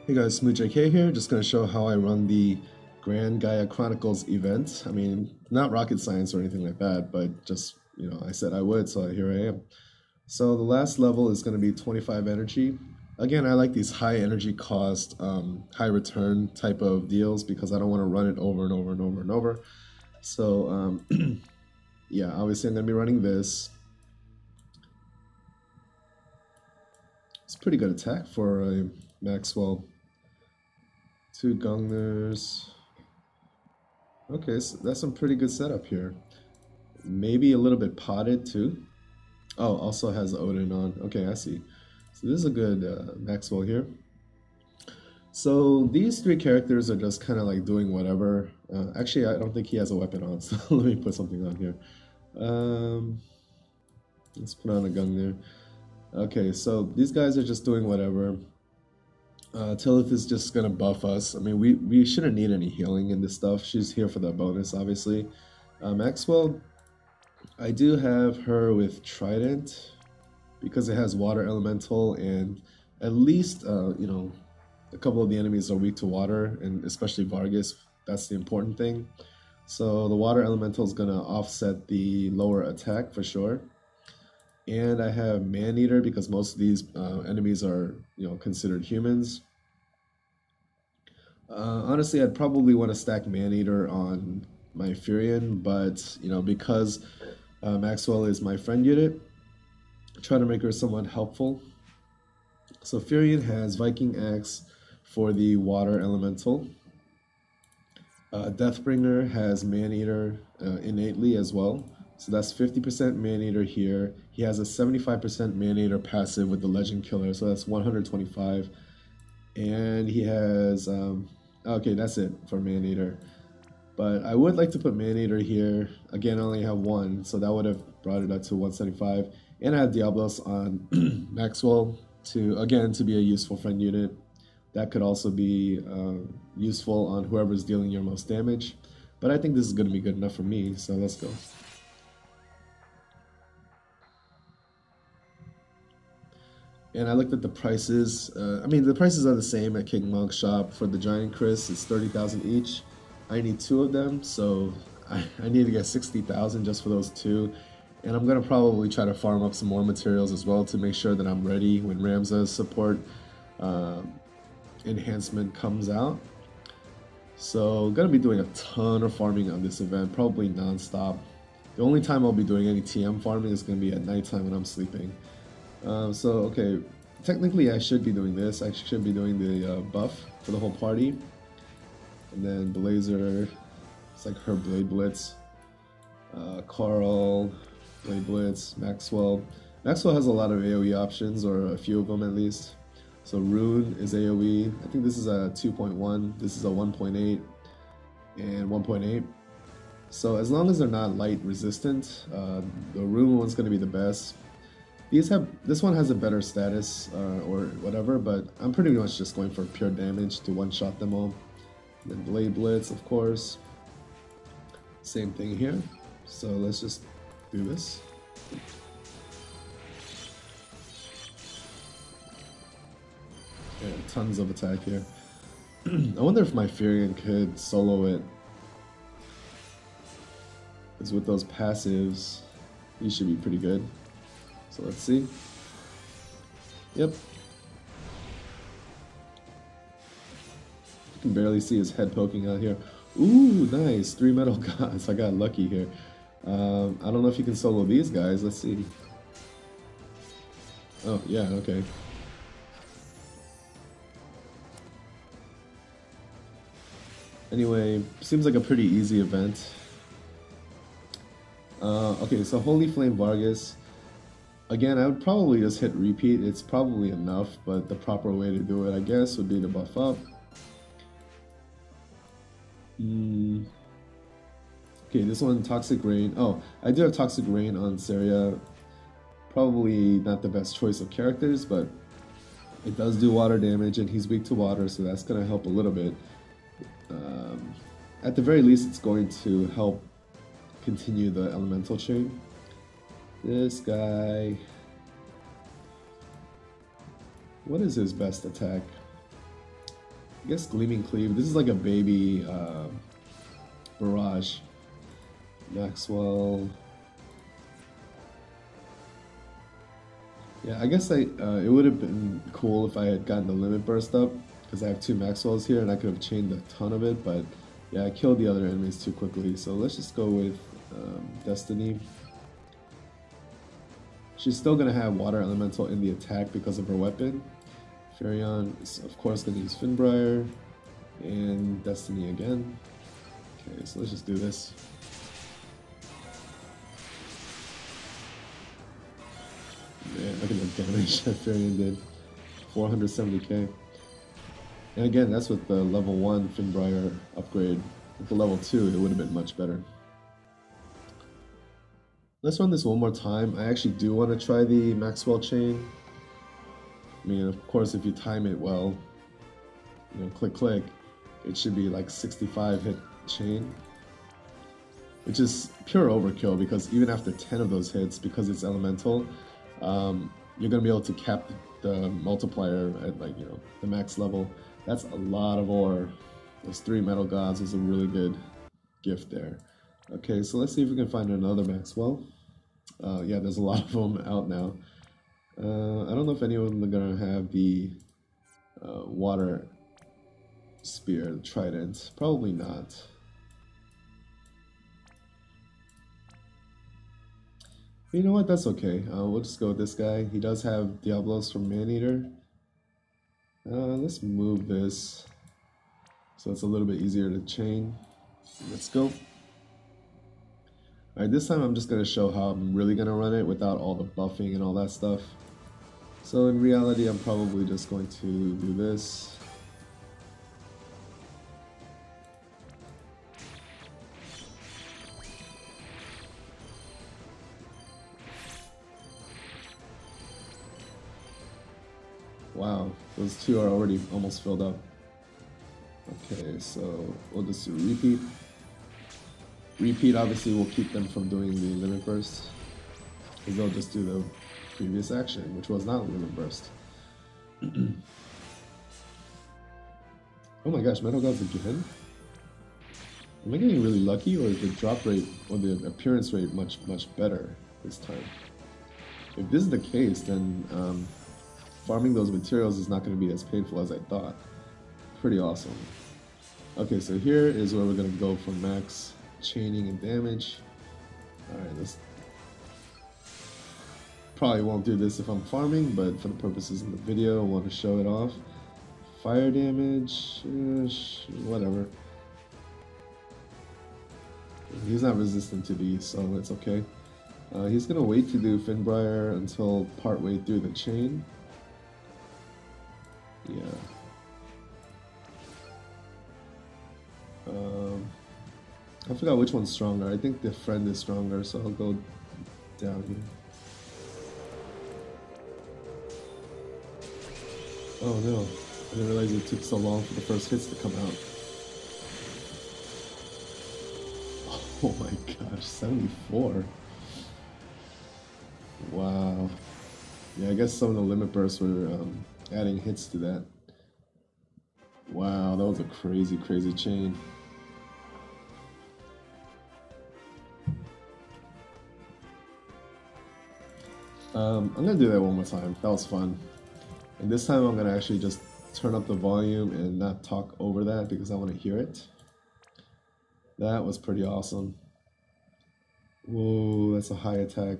Hey guys, Smooth JK here, just going to show how I run the Grand Gaia Chronicles event. I mean, not rocket science or anything like that, but just, I said I would, so here I am. So the last level is going to be 25 energy. Again, I like these high energy cost, high return type of deals because I don't want to run it over and over and over and over. So, yeah, obviously I'm going to be running this. It's a pretty good attack for a Maxwell. 2 Gungners. Okay, so that's some pretty good setup here. Maybe a little bit potted too. Oh, also has Odin on. Okay, I see. So this is a good Maxwell here. So these 3 characters are just kind of like doing whatever. Actually, I don't think he has a weapon on, so let me put something on here. Let's put on a Gungnir. Okay, so these guys are just doing whatever. Tilith is just gonna buff us. I mean, we shouldn't need any healing in this stuff. She's here for the bonus, obviously. Maxwell, I do have her with Trident because it has Water Elemental, and at least a couple of the enemies are weak to water, and especially Vargas. That's the important thing. So the Water Elemental is gonna offset the lower attack for sure. And I have Maneater because most of these enemies are, considered humans. Honestly, I'd probably want to stack Maneater on my Furion, but, because Maxwell is my friend unit, try to make her somewhat helpful. So Furion has Viking Axe for the Water Elemental. Deathbringer has Maneater innately as well. So that's 50% Maneater here. He has a 75% Maneater passive with the Legend Killer, so that's 125. And he has, okay, that's it for Maneater. But I would like to put Maneater here. Again, I only have 1, so that would have brought it up to 175. And I have Diablos on Maxwell to be a useful friend unit. That could also be useful on whoever's dealing your most damage. But I think this is going to be good enough for me, so let's go. And I looked at the prices. I mean, the prices are the same at King Monk's shop. For the Giant Chris, it's 30,000 each. I need 2 of them, so I need to get 60,000 just for those 2. And I'm gonna probably try to farm up some more materials as well to make sure that I'm ready when Ramza's support enhancement comes out. So gonna be doing a ton of farming on this event, probably non-stop. The only time I'll be doing any TM farming is gonna be at nighttime when I'm sleeping. So, okay, technically I should be doing this. I should be doing the buff for the whole party. And then Blazer, it's like her Blade Blitz. Carl, Blade Blitz, Maxwell. Maxwell has a lot of AoE options, or a few of them at least. So Rune is AoE. I think this is a 2.1, this is a 1.8, and 1.8. So as long as they're not light resistant, the Rune one's going to be the best. This one has a better status or whatever, but I'm pretty much just going for pure damage to one-shot them all. And then Blade Blitz, of course. Same thing here. So let's just do this. Yeah, tons of attack here. I wonder if my Furion could solo it. Because with those passives, he should be pretty good. So let's see. Yep. You can barely see his head poking out here. Ooh, nice. 3 metal gods. I got lucky here. I don't know if you can solo these guys. Let's see. Oh, yeah, okay. Anyway, seems like a pretty easy event. Okay, so Holy Flame Vargas. Again, I would probably just hit repeat. It's probably enough, but the proper way to do it, I guess, would be to buff up. Okay, this one, Toxic Rain. Oh, I do have Toxic Rain on Saria. Probably not the best choice of characters, but it does do water damage, and he's weak to water, so that's going to help a little bit. At the very least, it's going to help continue the elemental chain. This guy, what is his best attack? I guess Gleaming Cleave. This is like a baby Barrage. Maxwell. Yeah, I guess it would have been cool if I had gotten the Limit Burst up, because I have 2 Maxwells here and I could have chained a ton of it, but yeah, I killed the other enemies too quickly, so let's just go with Destiny. She's still going to have Water Elemental in the attack because of her weapon. Faireon is of course going to use Finbriar, and Destiny again. Okay, so let's just do this. Man, look at the damage that Faireon did. 470k. And again, that's with the level 1 Finbriar upgrade. With the level 2, it would have been much better. Let's run this one more time. I actually do want to try the Maxwell chain. I mean, of course, if you time it well, you know, click, click, it should be like 65 hit chain. Which is pure overkill, because even after 10 of those hits, because it's elemental, you're going to be able to cap the multiplier at, like, you know, the max level. That's a lot of ore. Those 3 metal gods is a really good gift there. Okay, so let's see if we can find another Maxwell. Yeah, there's a lot of them out now. I don't know if any of them are going to have the water spear, the trident. Probably not. You know what, that's okay. We'll just go with this guy. He does have Diablos from Maneater. Let's move this so it's a little bit easier to chain. Let's go. Alright, this time I'm just going to show how I'm really going to run it without all the buffing and all that stuff. So in reality, I'm probably just going to do this. Wow, those 2 are already almost filled up. Okay, so we'll just do repeat. Repeat obviously will keep them from doing the Limit Burst, because they'll just do the previous action, which was not a Limit Burst. Oh my gosh, Metal Gods again? Am I getting really lucky, or is the drop rate or the appearance rate much better this time? If this is the case, then farming those materials is not going to be as painful as I thought. Pretty awesome. Okay, so here is where we're going to go for max chaining and damage. Alright, let's... Probably won't do this if I'm farming, but for the purposes of the video, I want to show it off. Fire damage, whatever. He's not resistant to these, so it's okay. He's going to wait to do Finbriar until partway through the chain. Yeah. I forgot which one's stronger. I think the friend is stronger, so I'll go down here. Oh no, I didn't realize it took so long for the first hits to come out. Oh my gosh, 74. Wow. Yeah, I guess some of the Limit Bursts were adding hits to that. Wow, that was a crazy, crazy chain. I'm gonna do that one more time. That was fun. And this time I'm gonna actually just turn up the volume and not talk over that because I want to hear it. That was pretty awesome. Whoa, that's a high attack.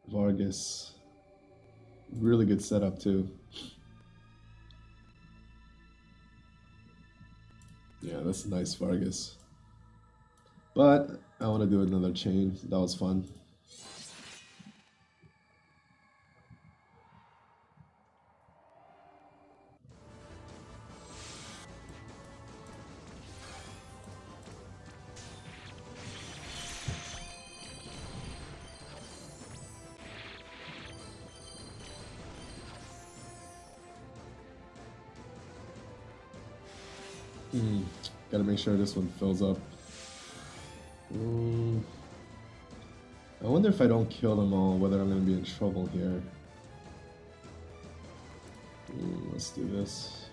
Vargas. Really good setup too. Yeah, that's a nice Vargas. But I want to do another chain. That was fun. Gotta make sure this one fills up. I wonder if I don't kill them all, whether I'm gonna be in trouble here. Let's do this.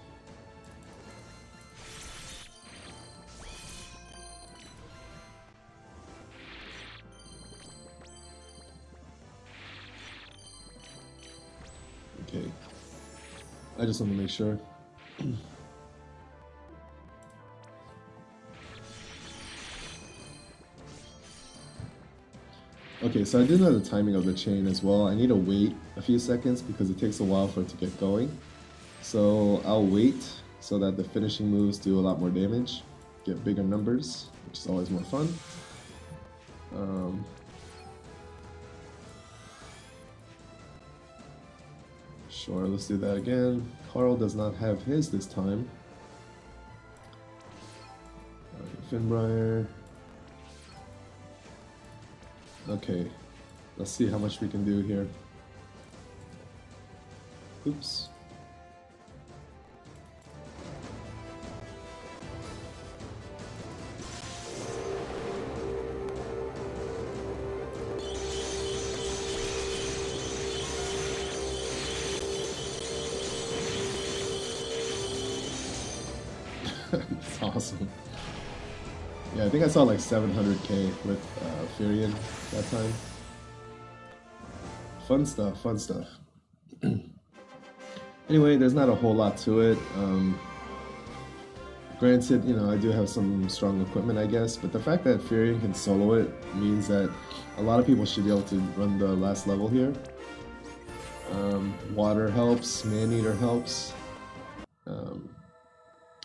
I just want to make sure. Okay, so I do know the timing of the chain as well. I need to wait a few seconds because it takes a while for it to get going. So I'll wait so that the finishing moves do a lot more damage, get bigger numbers, which is always more fun. Sure, let's do that again. Carl does not have his this time. Finbriar. Okay, let's see how much we can do here. Oops. It's awesome. Yeah, I think I saw like 700k with Furion that time. Fun stuff, fun stuff. Anyway, there's not a whole lot to it. Granted, you know, I do have some strong equipment, I guess, but the fact that Furion can solo it means that a lot of people should be able to run the last level here. Water helps, Man-Eater helps.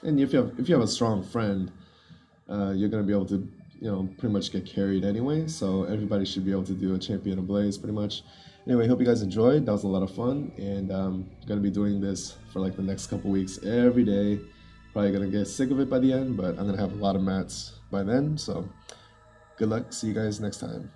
And if you have a strong friend, you're going to be able to, you know, pretty much get carried anyway. So everybody should be able to do a Champion Ablaze pretty much. Anyway, hope you guys enjoyed. That was a lot of fun. And I'm going to be doing this for like the next couple weeks every day. Probably going to get sick of it by the end, but I'm going to have a lot of mats by then. So good luck. See you guys next time.